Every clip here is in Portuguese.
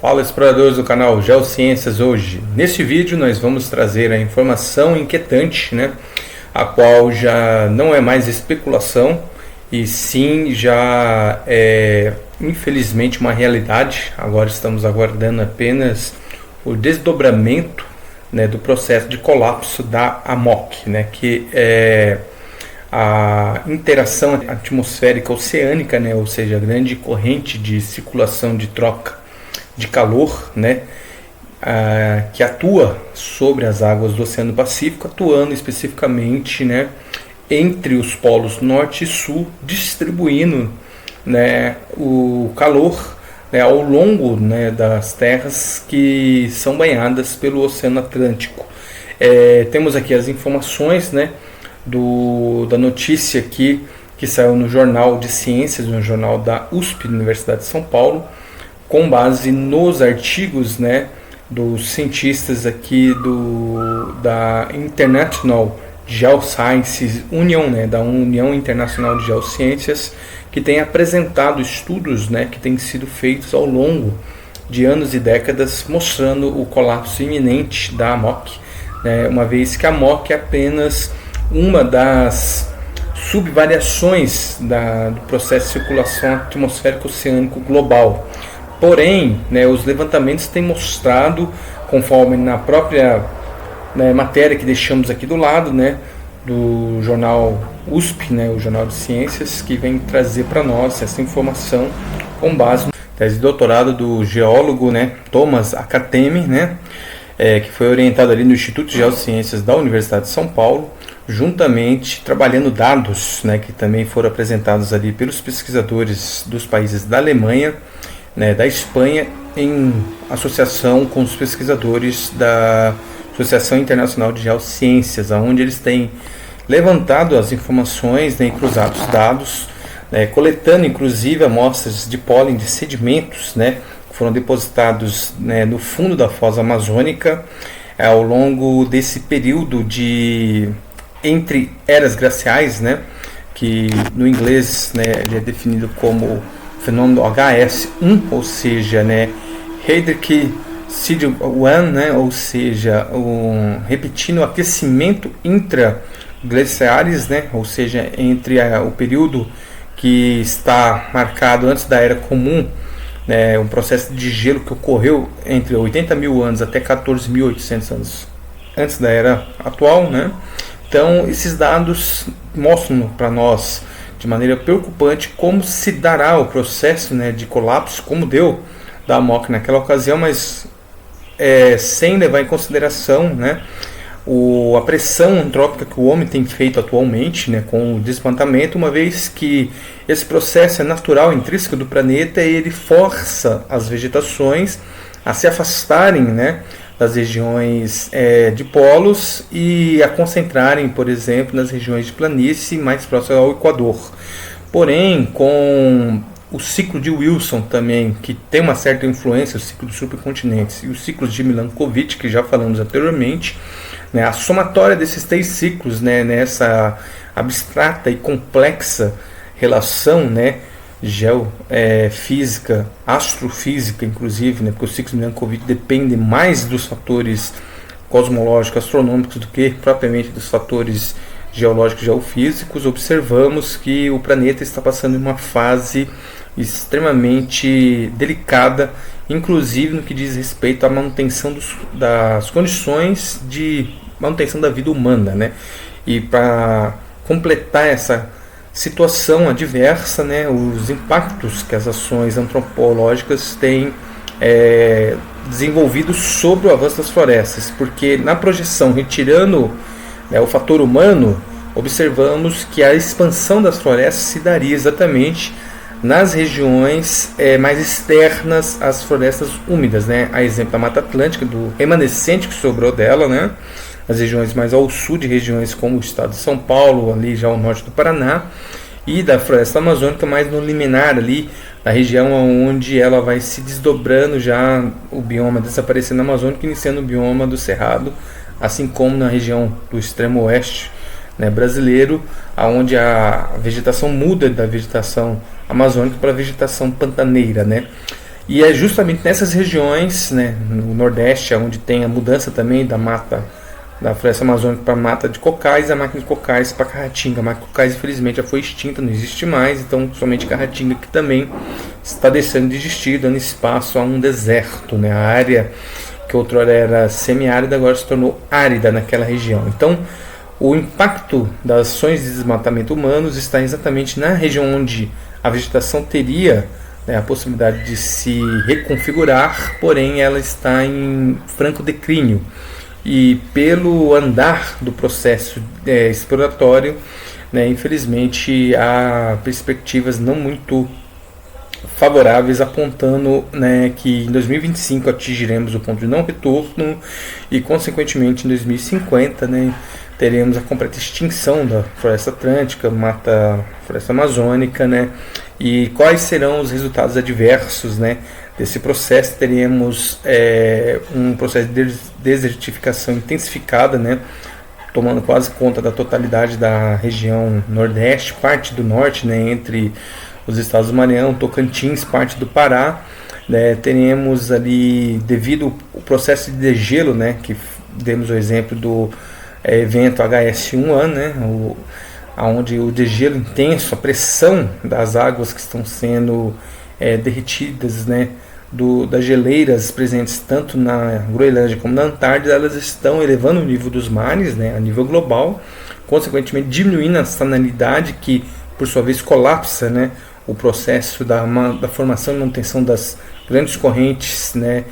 Fala, exploradores do canal Geociências. Hoje, neste vídeo, nós vamos trazer a informação inquietante, a qual já não é mais especulação e sim já é infelizmente uma realidade. Agora estamos aguardando apenas o desdobramento do processo de colapso da AMOC, que é a interação atmosférica oceânica, ou seja, a grande corrente de circulação de troca de calor, que atua sobre as águas do Oceano Pacífico, atuando especificamente entre os polos norte e sul, distribuindo o calor ao longo das terras que são banhadas pelo Oceano Atlântico. Temos aqui as informações da notícia aqui que saiu no Jornal de Ciências, no jornal da USP, Universidade de São Paulo, com base nos artigos dos cientistas aqui da International Geosciences Union, da União Internacional de Geociências, que tem apresentado estudos que têm sido feitos ao longo de anos e décadas, mostrando o colapso iminente da AMOC, uma vez que a AMOC é apenas uma das subvariações do processo de circulação atmosférica oceânico global. Porém, os levantamentos têm mostrado, conforme na própria matéria que deixamos aqui do lado, do jornal USP, o Jornal de Ciências, que vem trazer para nós essa informação com base na tese de doutorado do geólogo Thomas Akatemi, que foi orientado ali no Instituto de Geociências da Universidade de São Paulo, juntamente trabalhando dados que também foram apresentados ali pelos pesquisadores dos países da Alemanha, da Espanha, em associação com os pesquisadores da Associação Internacional de Geociências, onde eles têm levantado as informações e cruzado os dados, coletando inclusive amostras de pólen de sedimentos que foram depositados no fundo da foz amazônica ao longo desse período entre eras glaciais, que no inglês ele é definido como fenômeno HS1, ou seja, Heidrich Cycle 1, ou seja, repetindo o aquecimento intraglaciares, ou seja, entre o período que está marcado antes da Era Comum, um processo de gelo que ocorreu entre 80 mil anos até 14.800 anos antes da Era atual. Então, esses dados mostram para nós de maneira preocupante como se dará o processo de colapso, como deu da AMOC naquela ocasião, mas sem levar em consideração a pressão antrópica que o homem tem feito atualmente com o desmatamento, uma vez que esse processo é natural, intrínseco do planeta, e ele força as vegetações a se afastarem das regiões de polos e a concentrarem, por exemplo, nas regiões de planície mais próximas ao Equador. Porém, com o ciclo de Wilson também, que tem uma certa influência, o ciclo dos supercontinentes, e os ciclos de Milankovitch, que já falamos anteriormente, a somatória desses três ciclos, nessa abstrata e complexa relação, geofísica, astrofísica, inclusive, porque os ciclos de Milankovitch dependem mais dos fatores cosmológicos, astronômicos, do que propriamente dos fatores geológicos, geofísicos. Observamos que o planeta está passando em uma fase extremamente delicada, inclusive no que diz respeito à manutenção das condições de manutenção da vida humana, E para completar essa situação adversa, os impactos que as ações antropológicas têm desenvolvido sobre o avanço das florestas, porque na projeção, retirando o fator humano, observamos que a expansão das florestas se daria exatamente nas regiões mais externas às florestas úmidas, a exemplo da Mata Atlântica, do remanescente que sobrou dela, as regiões mais ao sul, de regiões como o estado de São Paulo, ali já ao norte do Paraná, e da floresta amazônica mais no liminar ali, na região onde ela vai se desdobrando, já o bioma desaparecendo na Amazônia, iniciando o bioma do Cerrado, assim como na região do extremo oeste brasileiro, onde a vegetação muda da vegetação amazônica para a vegetação pantaneira, E é justamente nessas regiões, né, no Nordeste, onde tem a mudança também da mata, da floresta amazônica para mata de cocais, a máquina de cocais para caatinga. A máquina de cocais, infelizmente, já foi extinta, não existe mais, então somente caatinga, que também está deixando de existir, dando espaço a um deserto, né? A área que outrora era semiárida agora se tornou árida naquela região. Então, o impacto das ações de desmatamento humanos está exatamente na região onde a vegetação teria, né, a possibilidade de se reconfigurar, porém ela está em franco declínio. E pelo andar do processo exploratório, né, infelizmente há perspectivas não muito favoráveis, apontando, né, que em 2025 atingiremos o ponto de não retorno e consequentemente em 2050, né, teremos a completa extinção da floresta atlântica, floresta amazônica, né, e quais serão os resultados adversos, né, desse processo. Teremos um processo de desertificação intensificada, né, tomando quase conta da totalidade da região Nordeste, parte do Norte, né, entre os estados do Maranhão, Tocantins, parte do Pará, né. Teremos ali, devido ao processo de degelo, né, que demos o exemplo do evento HS1, né, onde o degelo intenso, a pressão das águas que estão sendo derretidas, né, das geleiras presentes tanto na Groenlândia como na Antártida, elas estão elevando o nível dos mares, né, a nível global, consequentemente diminuindo a salinidade, que por sua vez colapsa, né, o processo da formação e manutenção das grandes correntes, né,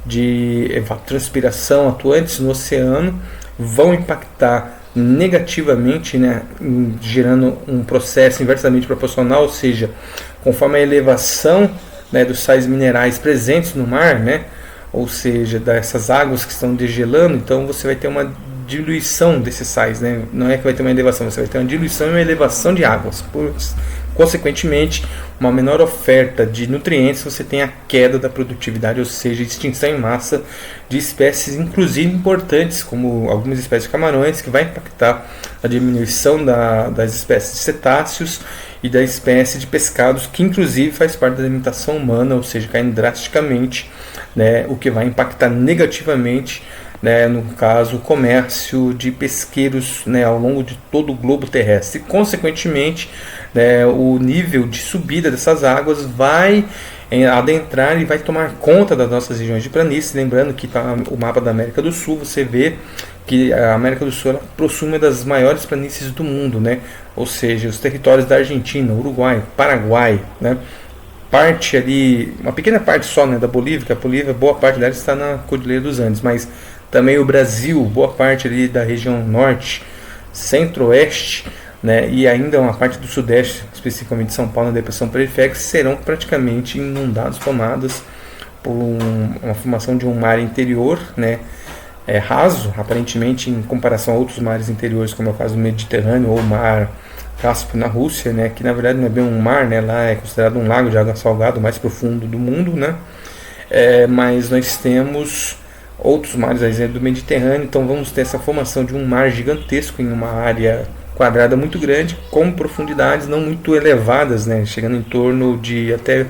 de evapotranspiração atuantes no oceano, vão impactar negativamente, né, gerando um processo inversamente proporcional, ou seja, conforme a elevação, né, dos sais minerais presentes no mar, né, ou seja, dessas águas que estão degelando, então você vai ter uma diluição desses sais, né, não é que vai ter uma elevação, você vai ter uma diluição e uma elevação de águas, consequentemente, uma menor oferta de nutrientes, você tem a queda da produtividade, ou seja, extinção em massa de espécies, inclusive importantes, como algumas espécies de camarões, que vai impactar a diminuição das espécies de cetáceos e da espécie de pescados, que inclusive faz parte da alimentação humana, ou seja, caindo drasticamente, né, o que vai impactar negativamente, né, no caso, o comércio de pesqueiros, né, ao longo de todo o globo terrestre. E, consequentemente, né, o nível de subida dessas águas vai adentrar e vai tomar conta das nossas regiões de planície. Lembrando que o mapa da América do Sul, você vê que a América do Sul ela possui uma das maiores planícies do mundo, né? Ou seja, os territórios da Argentina, Uruguai, Paraguai, né? Parte ali, uma pequena parte só, né, da Bolívia, que a Bolívia, boa parte dela está na Cordilheira dos Andes, mas também o Brasil, boa parte ali da região norte, centro-oeste, né, e ainda uma parte do sudeste, especificamente São Paulo, na depressão periférica, serão praticamente inundados, tomadas por uma formação de um mar interior, né, raso, aparentemente, em comparação a outros mares interiores, como é o caso do Mediterrâneo ou o mar Cáspio na Rússia, né, que na verdade não é bem um mar, né, lá é considerado um lago de água salgada, o mais profundo do mundo, né, mas nós temos outros mares, a exemplo do Mediterrâneo, então vamos ter essa formação de um mar gigantesco em uma área quadrada muito grande, com profundidades não muito elevadas, né, chegando em torno de até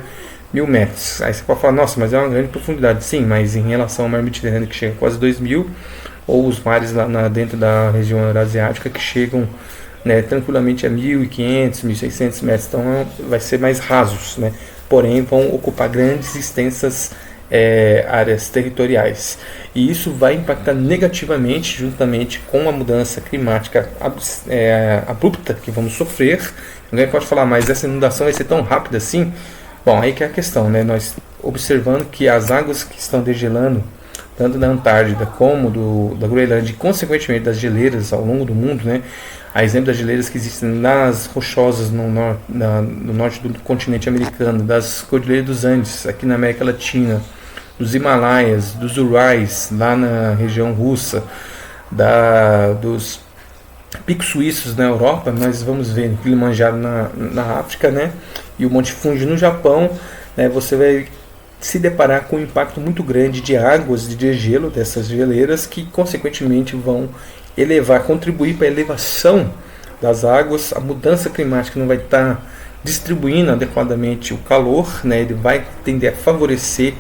1.000 metros. Aí você pode falar, nossa, mas é uma grande profundidade. Sim, mas em relação ao mar Mediterrâneo, que chega a quase 2.000, ou os mares lá dentro da região euroasiática, que chegam, né, tranquilamente a 1.500, 1.600 metros, então vai ser mais rasos, né, porém vão ocupar grandes e extensas áreas territoriais, e isso vai impactar negativamente, juntamente com a mudança climática abrupta que vamos sofrer. Alguém pode falar, mas essa inundação vai ser tão rápida assim? Bom, aí que é a questão, né? Nós observando que as águas que estão degelando, tanto da Antártida como da Groenlândia, e consequentemente das geleiras ao longo do mundo, né? A exemplo das geleiras que existem nas rochosas no norte do continente americano, das Cordilheiras dos Andes, aqui na América Latina, dos Himalaias, dos Urais, lá na região russa, dos picos suíços na Europa, nós vamos ver o Kilimanjaro na África, né? E o Monte Fuji no Japão, né? Você vai se deparar com um impacto muito grande de águas de degelo dessas geleiras, que consequentemente vão contribuir para a elevação das águas. A mudança climática não vai estar distribuindo adequadamente o calor, né, ele vai tender a favorecer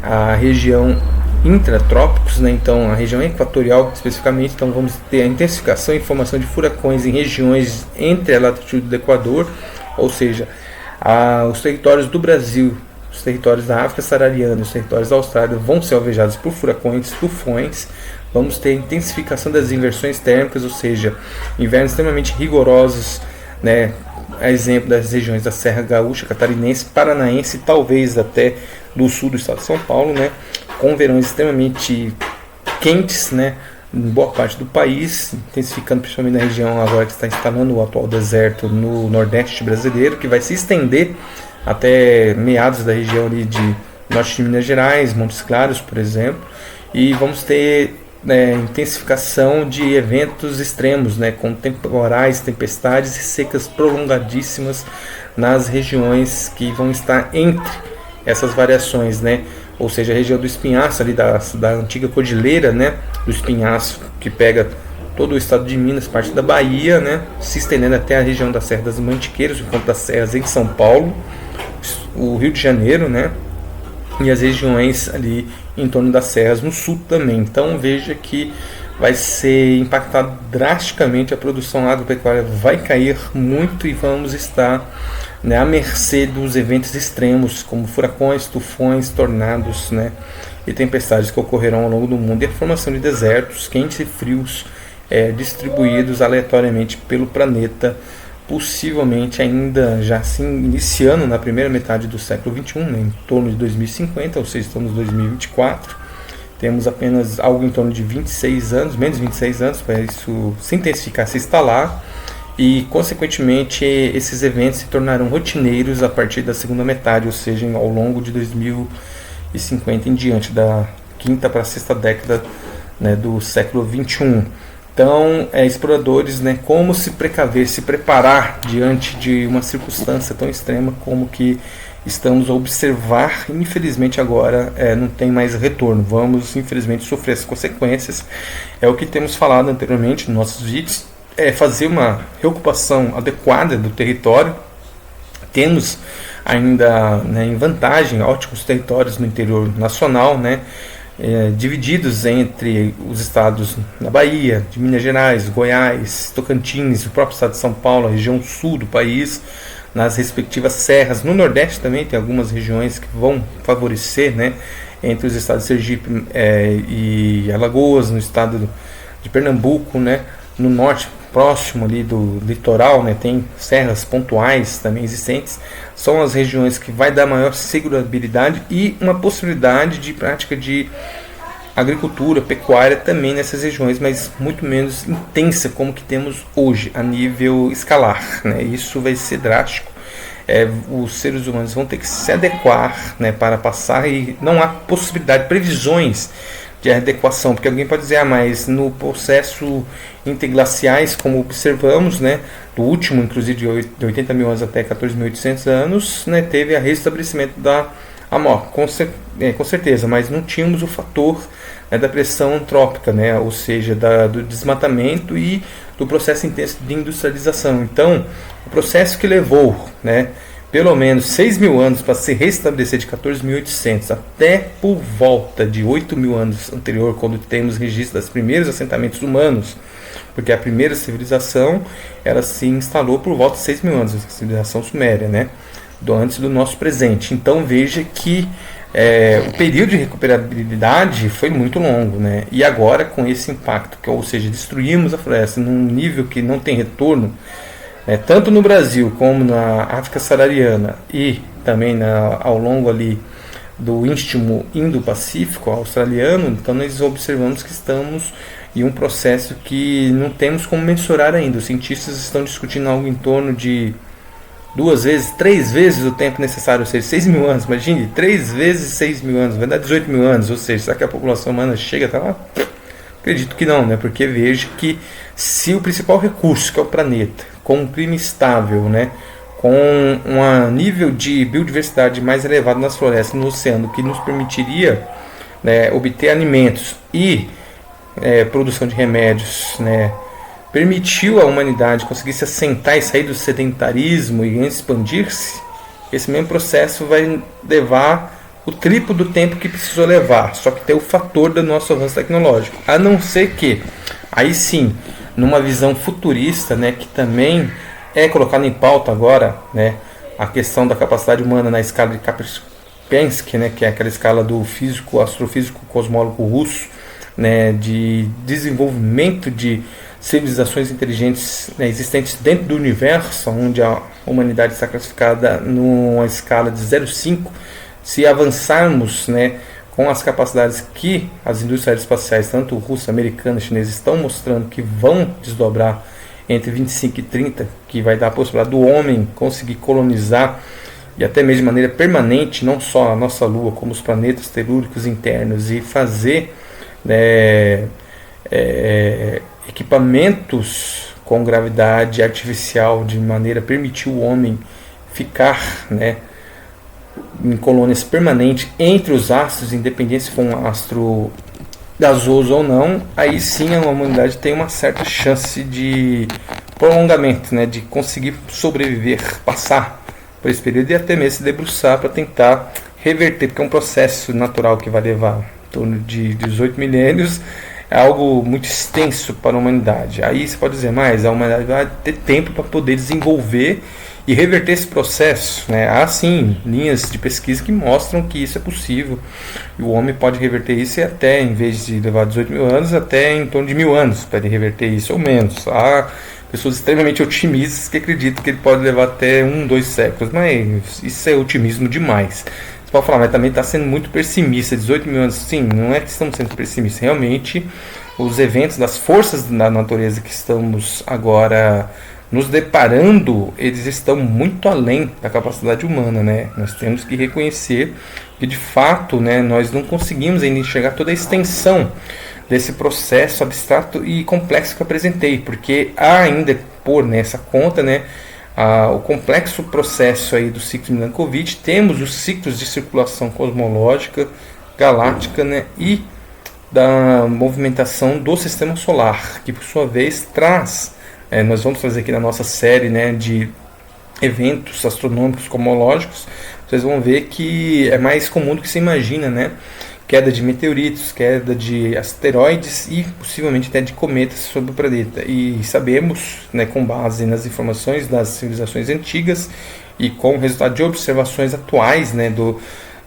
a região intratrópicos, né, então a região equatorial especificamente. Então vamos ter a intensificação e formação de furacões em regiões entre a latitude do Equador, ou seja, os territórios do Brasil, os territórios da África Saariana, os territórios da Austrália vão ser alvejados por furacões, tufões. Vamos ter intensificação das inversões térmicas, ou seja, invernos extremamente rigorosos, né, a exemplo das regiões da Serra Gaúcha, Catarinense, Paranaense, talvez até do sul do estado de São Paulo, né, com verões extremamente quentes, né, em boa parte do país, intensificando principalmente na região agora que está instalando o atual deserto no nordeste brasileiro, que vai se estender até meados da região ali de norte de Minas Gerais, Montes Claros, por exemplo, e vamos ter intensificação de eventos extremos, né, com temporais, tempestades e secas prolongadíssimas nas regiões que vão estar entre essas variações, né, ou seja, a região do Espinhaço, ali da antiga cordilheira, né, do Espinhaço, que pega todo o estado de Minas, parte da Bahia, né, se estendendo até a região da Serra das Mantiqueiras, o Encontro das Serras em São Paulo, o Rio de Janeiro, né, e as regiões ali em torno das serras no sul também. Então veja que vai ser impactado drasticamente a produção agropecuária, vai cair muito e vamos estar, né, à mercê dos eventos extremos como furacões, tufões, tornados, né, e tempestades que ocorrerão ao longo do mundo, e a formação de desertos quentes e frios distribuídos aleatoriamente pelo planeta, possivelmente ainda já se iniciando na primeira metade do século XXI, né, em torno de 2050, ou seja, estamos em 2024, temos apenas algo em torno de 26 anos, menos de 26 anos para isso se intensificar, se instalar, e consequentemente esses eventos se tornarão rotineiros a partir da segunda metade, ou seja, ao longo de 2050 em diante, da quinta para a sexta década, né, do século XXI. Então, exploradores, né, como se precaver, se preparar diante de uma circunstância tão extrema como que estamos a observar. Infelizmente agora não tem mais retorno, vamos infelizmente sofrer as consequências. É o que temos falado anteriormente nos nossos vídeos, fazer uma reocupação adequada do território. Temos ainda, né, em vantagem ótimos territórios no interior nacional, né, divididos entre os estados da Bahia, de Minas Gerais, Goiás, Tocantins, o próprio estado de São Paulo, a região sul do país, nas respectivas serras. No Nordeste também tem algumas regiões que vão favorecer, né, entre os estados de Sergipe e Alagoas, no estado de Pernambuco, né, no norte próximo ali do litoral, né, tem serras pontuais também existentes. São as regiões que vai dar maior segurabilidade e uma possibilidade de prática de agricultura, pecuária também nessas regiões, mas muito menos intensa como que temos hoje a nível escalar, né? Isso vai ser drástico. Os seres humanos vão ter que se adequar, né, para passar, e não há possibilidade, previsões de adequação, porque alguém pode dizer, mas no processo interglaciais, como observamos, né, do último, inclusive de 80 mil anos até 14.800 anos, né, teve a restabelecimento da amor, com certeza, mas não tínhamos o fator, né, da pressão antrópica, né, ou seja, do desmatamento e do processo intenso de industrialização. Então, o processo que levou, né, pelo menos 6 mil anos para se restabelecer, de 14.800 até por volta de 8 mil anos anterior, quando temos registro dos primeiros assentamentos humanos, porque a primeira civilização ela se instalou por volta de 6 mil anos, a civilização suméria, né, antes do nosso presente. Então veja que o período de recuperabilidade foi muito longo, né, e agora com esse impacto, ou seja, destruímos a floresta num nível que não tem retorno, tanto no Brasil como na África Saariana e também ao longo ali do Istmo Indo-Pacífico australiano. Então nós observamos que estamos em um processo que não temos como mensurar ainda. Os cientistas estão discutindo algo em torno de 2 vezes, 3 vezes o tempo necessário, ou seja, 6 mil anos. Imagine, 3 vezes 6 mil anos, vai dar 18 mil anos, ou seja, será que a população humana chega até lá? Acredito que não, né? Porque veja que se o principal recurso, que é o planeta, com um clima estável, né, com um nível de biodiversidade mais elevado nas florestas, no oceano, que nos permitiria, né, obter alimentos e produção de remédios, né, permitiu à humanidade conseguir se assentar e sair do sedentarismo e expandir-se, esse mesmo processo vai levar o triplo do tempo que precisou levar, só que tem o fator do nosso avanço tecnológico. A não ser que, aí sim, numa visão futurista, né, que também é colocada em pauta agora, né, a questão da capacidade humana na escala de Kapensky, né, que é aquela escala do físico, astrofísico cosmólogo russo, né, de desenvolvimento de civilizações inteligentes, né, existentes dentro do universo, onde a humanidade está classificada numa escala de 0,5. Se avançarmos, né, com as capacidades que as indústrias aeroespaciais, tanto russa, americana e chinesa, estão mostrando que vão desdobrar entre 25 e 30, que vai dar a possibilidade do homem conseguir colonizar, e até mesmo de maneira permanente, não só a nossa Lua, como os planetas telúricos internos, e fazer, né, equipamentos com gravidade artificial, de maneira a permitir o homem ficar, né, em colônias permanentes entre os astros, independente se for um astro gasoso ou não, aí sim a humanidade tem uma certa chance de prolongamento, né, de conseguir sobreviver, passar por esse período e até mesmo se debruçar para tentar reverter, porque é um processo natural que vai levar em torno de 18 milênios, é algo muito extenso para a humanidade. Aí você pode dizer, mas a humanidade vai ter tempo para poder desenvolver e reverter esse processo, né? Há sim linhas de pesquisa que mostram que isso é possível e o homem pode reverter isso e até, em vez de levar 18 mil anos, até em torno de 1000 anos para ele reverter isso ou menos. Há pessoas extremamente otimistas que acreditam que ele pode levar até 2 séculos, mas isso é otimismo demais. Você pode falar, mas também está sendo muito pessimista. 18 mil anos, sim, não é que estamos sendo pessimistas, realmente os eventos das forças da natureza que estamos agora nos deparando, eles estão muito além da capacidade humana, né? Nós temos que reconhecer que de fato, né, nós não conseguimos ainda enxergar toda a extensão desse processo abstrato e complexo que eu apresentei, porque há ainda por nessa conta, né, o complexo processo aí do ciclo de Milankovitch. Temos os ciclos de circulação cosmológica, galáctica, né, e da movimentação do sistema solar, que por sua vez traz, nós vamos fazer aqui na nossa série, né, de eventos astronômicos cosmológicos, vocês vão ver que é mais comum do que se imagina, né? Queda de meteoritos, queda de asteroides e possivelmente até de cometas sobre o planeta. E sabemos, né, com base nas informações das civilizações antigas e com o resultado de observações atuais, né,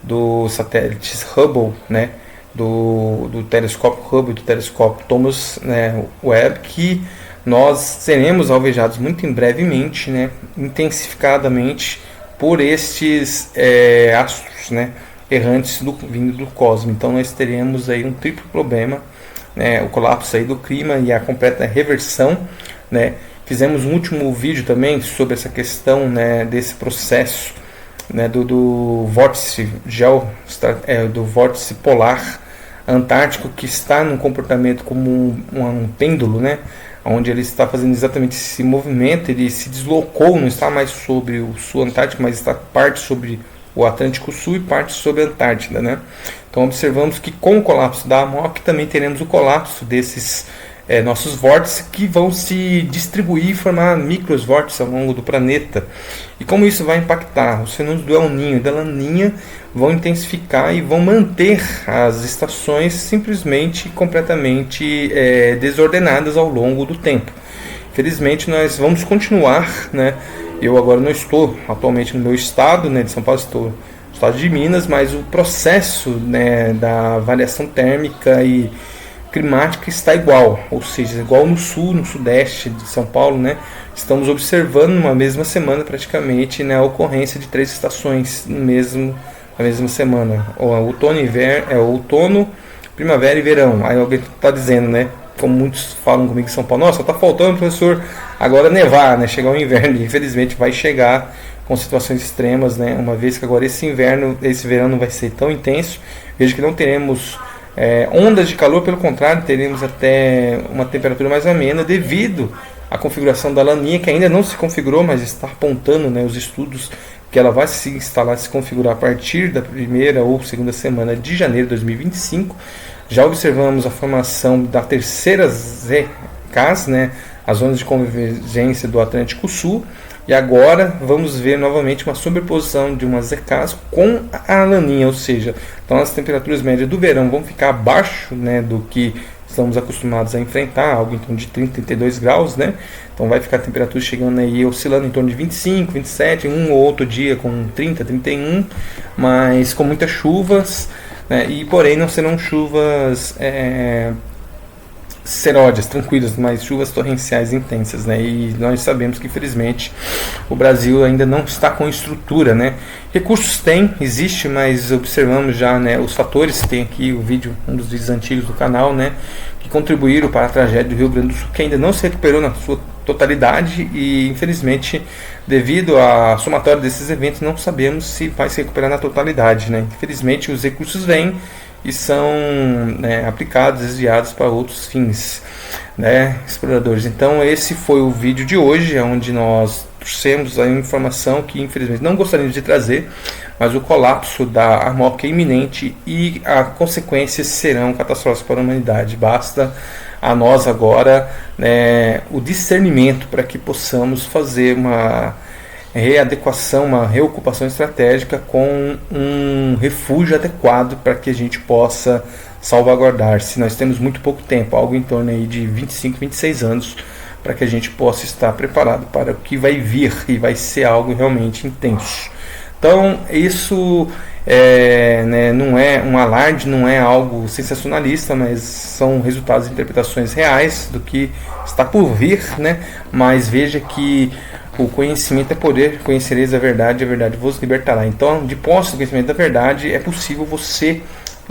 do satélites Hubble, né, do telescópio Hubble e do telescópio Thomas, né, Webb, que nós seremos alvejados muito em brevemente, né, intensificadamente por estes astros, né, errantes vindo do cosmos. Então nós teremos aí um triplo problema, né, o colapso aí do clima e a completa reversão, né. Fizemos um último vídeo também sobre essa questão, né, desse processo, né, do vórtice do vórtice polar antártico, que está num comportamento como um pêndulo, né, onde ele está fazendo exatamente esse movimento. Ele se deslocou, não está mais sobre o sul Antártico, mas está parte sobre o Atlântico Sul e parte sobre a Antártida, né? Então observamos que com o colapso da AMOC também teremos o colapso desses nossos vórtices, que vão se distribuir e formar microvórtices ao longo do planeta. E como isso vai impactar? Os fenômenos do El Niño e da Laninha vão intensificar e vão manter as estações simplesmente completamente desordenadas ao longo do tempo. Infelizmente nós vamos continuar, né? Eu agora não estou atualmente no meu estado, né, de São Paulo, estou no estado de Minas, mas o processo, né, da variação térmica e climática está igual, ou seja, igual no sul, no sudeste de São Paulo, né? Estamos observando numa mesma semana praticamente, né, a ocorrência de 3 estações na mesma semana. Outono, primavera e verão. Aí alguém está dizendo, né, como muitos falam comigo em São Paulo, nossa, está faltando, professor, agora nevar, né, chegar o inverno. E infelizmente vai chegar com situações extremas, né, uma vez que agora esse verão não vai ser tão intenso. Veja que não teremos ondas de calor, pelo contrário, teremos até uma temperatura mais amena devido à configuração da Laninha, que ainda não se configurou, mas está apontando, né, os estudos que ela vai se instalar, se configurar a partir da primeira ou segunda semana de janeiro de 2025. Já observamos a formação da terceira ZK, né, as zonas de convergência do Atlântico Sul. E agora vamos ver novamente uma sobreposição de umas ECAs com a laninha, ou seja, então as temperaturas médias do verão vão ficar abaixo, né, do que estamos acostumados a enfrentar, algo em torno de 30, 32 graus, né? Então vai ficar a temperatura chegando aí, oscilando em torno de 25, 27, um ou outro dia com 30, 31, mas com muitas chuvas, né? E porém não serão chuvas seródias, tranquilas, mas chuvas torrenciais intensas, né? E nós sabemos que infelizmente o Brasil ainda não está com estrutura, né? Recursos tem, existe, mas observamos já, né, os fatores. Tem aqui o vídeo, um dos vídeos antigos do canal, né, que contribuíram para a tragédia do Rio Grande do Sul, que ainda não se recuperou na sua totalidade e infelizmente devido à somatória desses eventos não sabemos se vai se recuperar na totalidade, né? Infelizmente os recursos vêm e são, né, aplicados, desviados para outros fins, né, exploradores. Então esse foi o vídeo de hoje, onde nós trouxemos a informação que infelizmente não gostaríamos de trazer, mas o colapso da Armoc é iminente e as consequências serão catastróficas para a humanidade. Basta a nós agora, né, o discernimento para que possamos fazer uma readequação, uma reocupação estratégica com um refúgio adequado para que a gente possa salvaguardar-se. Nós temos muito pouco tempo, algo em torno aí de 25, 26 anos, para que a gente possa estar preparado para o que vai vir, e vai ser algo realmente intenso. Então isso né, não é um alarde, não é algo sensacionalista, mas são resultados de interpretações reais do que está por vir, né? Mas veja que o conhecimento é poder, conhecereis a verdade vos libertará. Então, de posse do conhecimento da verdade, é possível você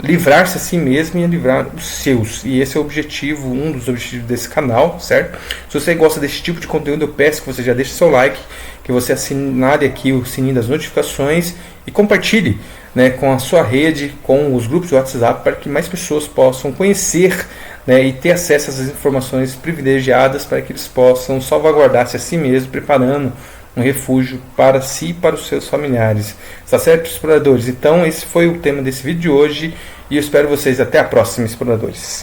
livrar-se a si mesmo e livrar os seus. E esse é o objetivo, um dos objetivos desse canal, certo? Se você gosta desse tipo de conteúdo, eu peço que você já deixe seu like, que você assinale aqui o sininho das notificações e compartilhe, né, com a sua rede, com os grupos de WhatsApp, para que mais pessoas possam conhecer, né, e ter acesso a essas informações privilegiadas, para que eles possam salvaguardar-se a si mesmos, preparando um refúgio para si e para os seus familiares. Está certo, exploradores? Então esse foi o tema desse vídeo de hoje e eu espero vocês até a próxima, exploradores.